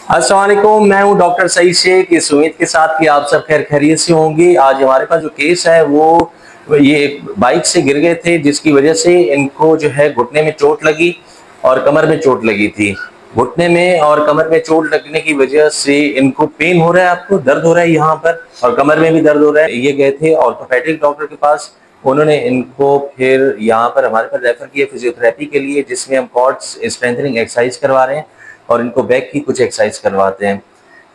अस्सलाम वालेकुम, मैं हूं डॉक्टर सईद शेख। इस उम्मीद के साथ कि आप सब खैर खैरियत से होंगे। आज हमारे पास जो केस है वो ये बाइक से गिर गए थे, जिसकी वजह से इनको जो है घुटने में चोट लगी और कमर में चोट लगी थी। घुटने में और कमर में चोट लगने की वजह से इनको पेन हो रहा है, आपको दर्द हो रहा है यहाँ पर, और कमर में भी दर्द हो रहा है। ये गए थे ऑर्थोपेडिक डॉक्टर के पास। उन्होंने इनको फिर यहाँ पर हमारे पास रेफर किया फिजियोथेरेपी के लिए, जिसमें हम कॉर्ड्स स्ट्रेंथनिंग एक्सरसाइज करवा रहे हैं और इनको बैक की कुछ एक्सरसाइज करवाते हैं।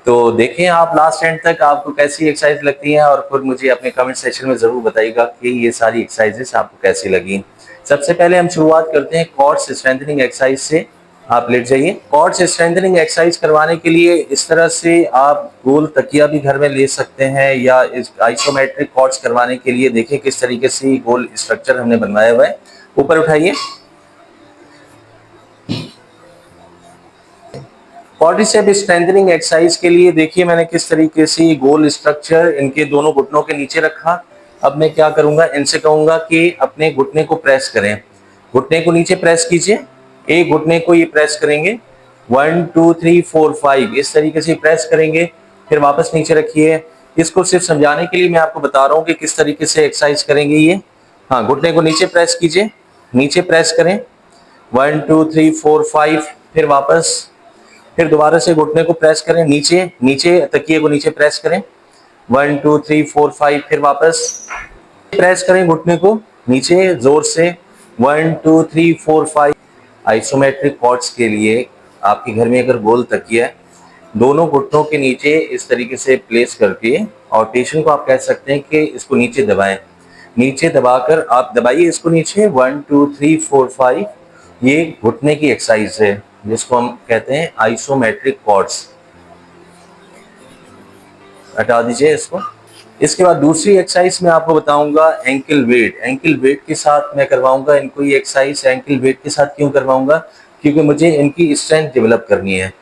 तो देखें आप लास्ट एंड तक आपको कैसी एक्सरसाइज लगती हैं, और फिर मुझे अपने कमेंट सेक्शन में जरूर बताइएगा कि ये सारी एक्सरसाइजेस आपको कैसी लगी। सबसे पहले हम शुरुआत करते हैं कॉर्ड्स स्ट्रेंथनिंग एक्सरसाइज से। आप लेट जाइए। कॉर्ड्स स्ट्रेंथनिंग एक्सरसाइज करवाने के लिए इस तरह से आप गोल तकिया भी घर में ले सकते हैं, या इस आइसोमेट्रिक कॉर्ड्स करवाने के लिए देखिए किस तरीके से गोल स्ट्रक्चर हमने बनवाया हुआ है। ऊपर उठाइए। क्वाड्रिसेप स्ट्रेंथनिंग एक्सरसाइज के लिए देखिए मैंने किस तरीके से गोल स्ट्रक्चर इनके दोनों घुटनों के नीचे रखा। अब मैं क्या करूंगा, इनसे कहूंगा कि अपने घुटने को प्रेस करें। घुटने को नीचे प्रेस कीजिए। एक घुटने को ये प्रेस करेंगे, 1 2 3 4 5 इस तरीके से प्रेस करेंगे। फिर वापस नीचे रखिए। इसको सिर्फ समझाने के लिए मैं आपको बता रहा हूँ कि किस तरीके से एक्सरसाइज करेंगे ये। हाँ, घुटने को नीचे प्रेस कीजिए, नीचे प्रेस करें, 1 2 3 4 5, फिर वापस, फिर दोबारा से घुटने को प्रेस करें, नीचे नीचे तकिए को नीचे प्रेस करें, 1 2 3 4 5, फिर वापस प्रेस करें घुटने को नीचे जोर से, 1 2 3 4 5। आइसोमेट्रिक कॉर्ड्स के लिए आपके घर में अगर गोल तकिया है, दोनों घुटनों के नीचे इस तरीके से प्लेस करके, और पेशेंट को आप कह सकते हैं कि इसको नीचे दबाएं। नीचे दबाकर आप दबाइए इसको नीचे, 1 2 3 4 5। ये घुटने की एक्सरसाइज है जिसको हम कहते हैं आइसोमेट्रिक कॉर्ड्स। हटा दीजिए इसको। इसके बाद दूसरी एक्सरसाइज मैं आपको बताऊंगा एंकल वेट। एंकल वेट के साथ मैं करवाऊंगा इनको ये एक्सरसाइज। एंकल वेट के साथ क्यों करवाऊंगा? क्योंकि मुझे इनकी स्ट्रेंथ डेवलप करनी है,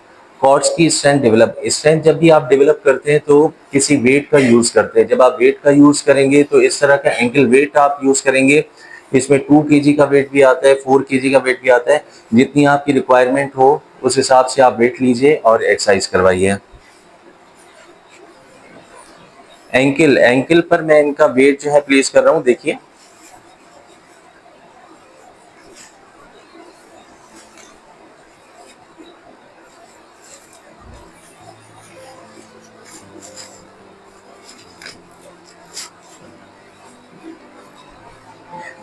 कॉर्ड्स की स्ट्रेंथ डेवलप। स्ट्रेंथ जब भी आप डेवलप करते हैं तो किसी वेट का यूज करते हैं। जब आप वेट का यूज करेंगे तो इस तरह का एंकल वेट आप यूज करेंगे। इसमें 2 kg का वेट भी आता है, 4 kg का वेट भी आता है। जितनी आपकी रिक्वायरमेंट हो उस हिसाब से आप वेट लीजिए और एक्सरसाइज करवाइए। एंकल एंकल पर मैं इनका वेट जो है प्लेस कर रहा हूं, देखिए।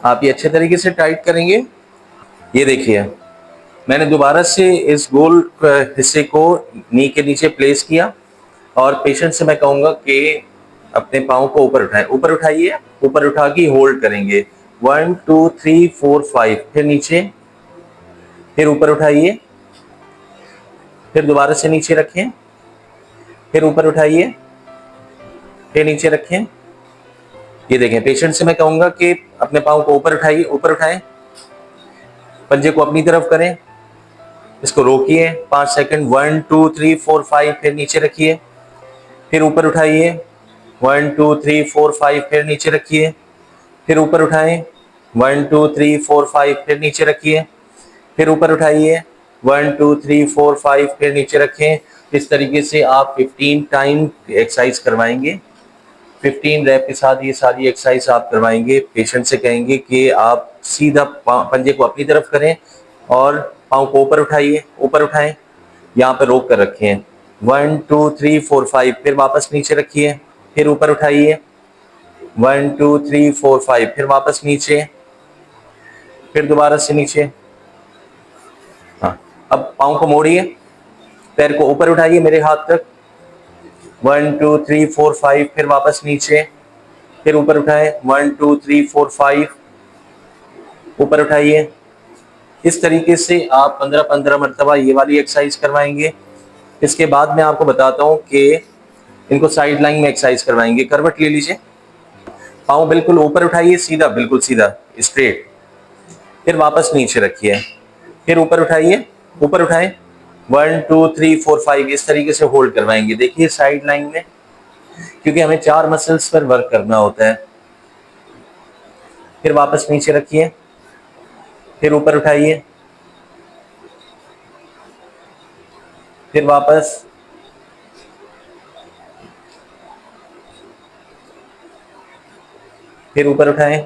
आप ये अच्छे तरीके से टाइट करेंगे। ये देखिए मैंने दोबारा से इस गोल हिस्से को नी के नीचे प्लेस किया, और पेशेंट से मैं कहूंगा कि अपने पाँव को ऊपर उठाएं। ऊपर उठाइए। ऊपर उठा के होल्ड करेंगे, 1 2 3 4 5, फिर नीचे, फिर ऊपर उठाइए, फिर दोबारा से नीचे रखें, फिर ऊपर उठाइए, फिर नीचे रखें। ये देखें, पेशेंट से मैं कहूंगा कि अपने पाँव को ऊपर उठाइए, ऊपर उठाएं, पंजे को अपनी तरफ करें, इसको रोकिए 5 सेकंड, 1 2 3 4 5, फिर नीचे रखिए, फिर ऊपर उठाइए, 1 2 3 4 5, फिर नीचे रखिए, फिर ऊपर उठाएं, 1 2 3 4 5, फिर नीचे रखिए, फिर ऊपर उठाइए, 1 2 3 4 5, फिर नीचे रखें। इस तरीके से आप 15 टाइम एक्सरसाइज करवाएंगे। 15 रैप के साथ ये सारी एक्सरसाइज आप करवाएंगे। पेशेंट से कहेंगे कि आप सीधा पंजे को अपनी तरफ करें और पाँव को ऊपर उठाइए, ऊपर उठाएं, यहाँ पर रोक कर रखें, 1 2 3 4 5, फिर वापस नीचे रखिए, फिर ऊपर उठाइए, 1 2 3 4 5, फिर वापस नीचे, फिर दोबारा से नीचे। हाँ, अब पाँव को मोड़िए, पैर को ऊपर उठाइए मेरे हाथ तक, 1 2 3 4 5, फिर वापस नीचे, फिर ऊपर उठाएं, 1 2 3 4 5, ऊपर उठाइए। इस तरीके से आप 15-15 मरतबा ये वाली एक्सरसाइज करवाएंगे। इसके बाद मैं आपको बताता हूँ कि इनको साइड लाइन में एक्सरसाइज करवाएंगे। करवट ले लीजिए, पाँव बिल्कुल ऊपर उठाइए, सीधा, बिल्कुल सीधा, स्ट्रेट, फिर वापस नीचे रखिए, फिर ऊपर उठाइए, ऊपर उठाएं, 1 2 3 4 5 इस तरीके से होल्ड करवाएंगे। देखिए साइड लाइन में, क्योंकि हमें 4 मसल्स पर वर्क करना होता है। फिर वापस नीचे रखिए, फिर ऊपर उठाइए, फिर वापस, फिर ऊपर उठाएं,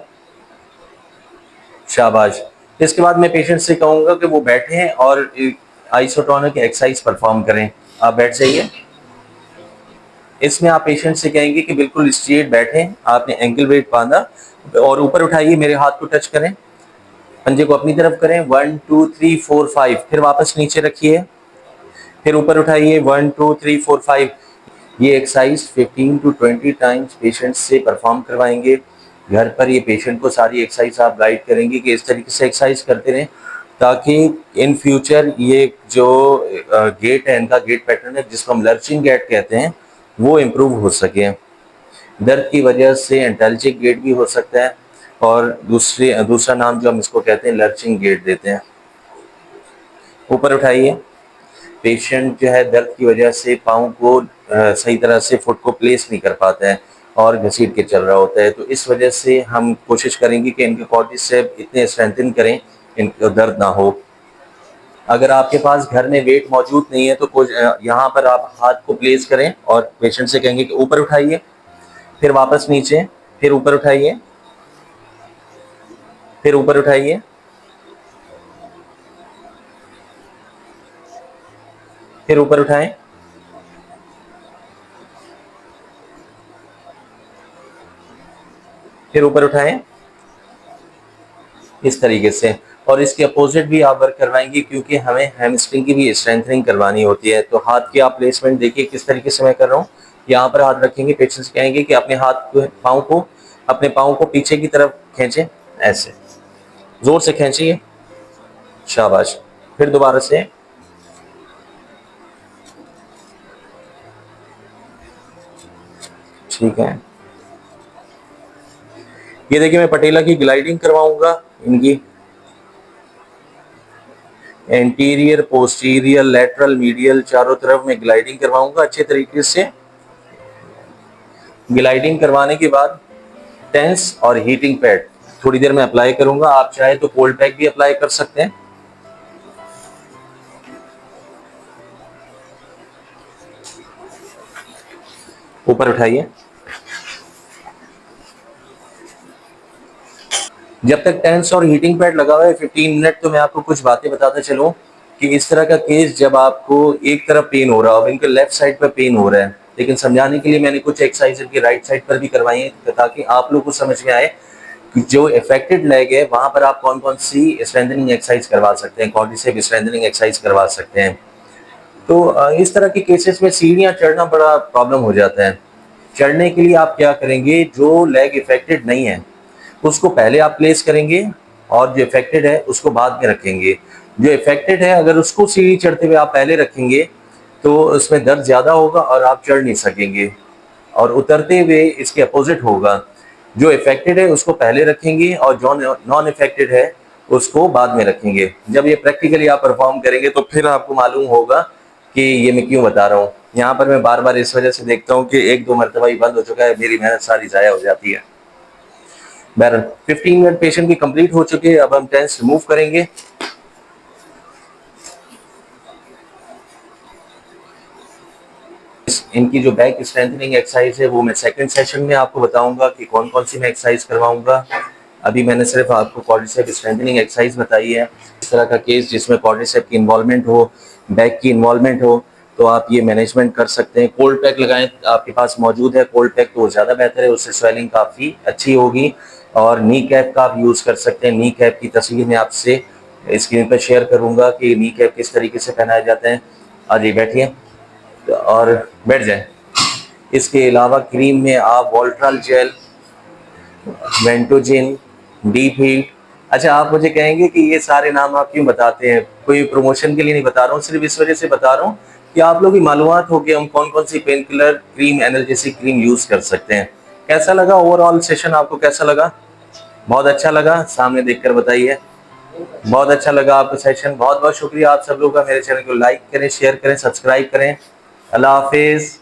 शाबाश। इसके बाद मैं पेशेंट से कहूंगा कि वो बैठें और आइसोटोनिक एक्सरसाइज परफॉर्म करें। आप बैठ जाइए। इसमें आप पेशेंट से कहेंगे कि बिल्कुल स्ट्रेट बैठें, आपने एंकल वेट बांधा और ऊपर उठाइए, मेरे हाथ को टच करें, पंजे को अपनी तरफ करें, 1 2 3 4 5, फिर वापस नीचे रखिए, फिर ऊपर उठाइए, 1 2 3 4 5। ये एक्सरसाइज 15 to 20 टाइम्स पेशेंट से परफॉर्म करवाएंगे। घर पर ये पेशेंट को सारी एक्सरसाइज आप गाइड करेंगे कि इस तरीके से एक्सरसाइज करते रहें, ताकि इन फ्यूचर ये जो गेट है, इनका गेट पैटर्न है जिसको हम लर्चिंग गेट कहते हैं, वो इम्प्रूव हो सके। दर्द की वजह से एंटाल्जिक गेट भी हो सकता है और दूसरा नाम जो हम इसको कहते हैं लर्चिंग गेट देते हैं। ऊपर उठाइए। पेशेंट जो है दर्द की वजह से पाँव को सही तरह से फुट को प्लेस नहीं कर पाता है और घसीट के चल रहा होता है, तो इस वजह से हम कोशिश करेंगे कि इनके क्वाड्रिसेप्स इतने स्ट्रेंथन करें इनको दर्द ना हो। अगर आपके पास घर में वेट मौजूद नहीं है तो यहाँ पर आप हाथ को प्लेस करें और पेशेंट से कहेंगे कि ऊपर उठाइए, फिर वापस नीचे, फिर ऊपर उठाइए, फिर ऊपर उठाइए, फिर ऊपर उठाएं, फिर ऊपर उठाएं, इस तरीके से। और इसके अपोजिट भी आप वर्क करवाएंगे क्योंकि हमें हैमस्ट्रिंग की भी स्ट्रेंथनिंग करवानी होती है। तो हाथ की आप प्लेसमेंट देखिए किस तरीके से मैं कर रहा हूँ। यहाँ पर हाथ रखेंगे, पेशेंट्स कहेंगे कि अपने अपने पाँव को पीछे की तरफ खींचें, ऐसे जोर से खींचिए, शाबाश। फिर दोबारा से, ठीक है। ये देखिए मैं पटेला की ग्लाइडिंग करवाऊंगा, इनकी एंटीरियर, पोस्टीरियर, लेटरल, मीडियल, चारों तरफ मैं ग्लाइडिंग करवाऊंगा अच्छे तरीके से। ग्लाइडिंग करवाने के बाद टेंस और हीटिंग पैड थोड़ी देर में अप्लाई करूंगा। आप चाहे तो कोल्ड पैक भी अप्लाई कर सकते हैं। ऊपर उठाइए। जब तक टेंस और हीटिंग पैड लगा हुआ है 15 मिनट, तो मैं आपको कुछ बातें बताता चलूं कि इस तरह का केस जब आपको एक तरफ पेन हो रहा हो, इनके लेफ्ट साइड पर पेन हो रहा है, लेकिन समझाने के लिए मैंने कुछ एक्सरसाइज इनकी राइट साइड पर भी करवाई है ताकि आप लोग को समझ में आए कि जो अफेक्टेड लेग है वहां पर आप कौन कौन सी स्ट्रेंथनिंग एक्सरसाइज करवा सकते हैं, क्वाड्रिसेप स्ट्रेंथनिंग एक्सरसाइज करवा सकते हैं। तो इस तरह के केसेस में सीढ़ियां चढ़ना बड़ा प्रॉब्लम हो जाता है। चढ़ने के लिए आप क्या करेंगे, जो लेग इफेक्टेड नहीं है उसको पहले आप प्लेस करेंगे और जो इफेक्टेड है उसको बाद में रखेंगे। जो इफेक्टेड है अगर उसको सीढ़ी चढ़ते हुए आप पहले रखेंगे तो उसमें दर्द ज्यादा होगा और आप चढ़ नहीं सकेंगे, और उतरते हुए इसके अपोजिट होगा। जो इफेक्टेड है उसको पहले रखेंगे और जो नॉन इफेक्टेड है उसको बाद में रखेंगे। जब ये प्रैक्टिकली आप परफॉर्म करेंगे तो फिर आपको मालूम होगा कि ये मैं क्यों बता रहा हूँ। यहाँ पर मैं बार बार इस वजह से देखता हूँ कि एक दो मरतबा ही बंद हो चुका है, मेरी मेहनत सारी जाया हो जाती है। बहरहाल 15 मिनट पेशेंट की कंप्लीट हो चुके हैं। अब हम टेंस रिमूव करेंगे। इनकी जो बैक स्ट्रेंथनिंग एक्सरसाइज है वो मैं सेकंड सेशन में आपको बताऊंगा कि कौन कौन सी मैं एक्सरसाइज करवाऊंगा। अभी मैंने सिर्फ आपको क्वाड्रिसेप स्ट्रेंथनिंग एक्सरसाइज बताई है। इस तरह का केस जिसमें क्वाड्रिसेप की इन्वॉल्वमेंट हो, बैक की इन्वॉल्वमेंट हो, तो आप ये मैनेजमेंट कर सकते हैं। कोल्ड पैक लगाएं, आपके पास मौजूद है कोल्ड पैक तो ज़्यादा बेहतर है, उससे स्वेलिंग काफ़ी अच्छी होगी। और नी कैप का आप यूज़ कर सकते हैं। नी कैप की तस्वीर मैं आपसे स्क्रीन पर शेयर करूंगा कि नी कैप किस तरीके से पहनाए जाते हैं। आ जाइए बैठिए और बैठ जाए। इसके अलावा क्रीम में आप वोल्ट्रल जेल, वेंटोजिन, डीप हीट। अच्छा, आप मुझे कहेंगे कि ये सारे नाम आप क्यों बताते हैं? कोई प्रमोशन के लिए नहीं बता रहा हूँ, सिर्फ इस वजह से बता रहा हूँ कि आप लोगों की मालूमात हो कि हम कौन कौन सी pain killer cream, analgesic cream use कर सकते हैं। कैसा लगा ओवरऑल सेशन? आपको कैसा लगा? बहुत अच्छा लगा? सामने देखकर बताइए। बहुत अच्छा लगा आपका सेशन। बहुत बहुत शुक्रिया आप सब लोगों का। मेरे चैनल को लाइक करें, शेयर करें, सब्सक्राइब करें। अल्लाह हाफिज।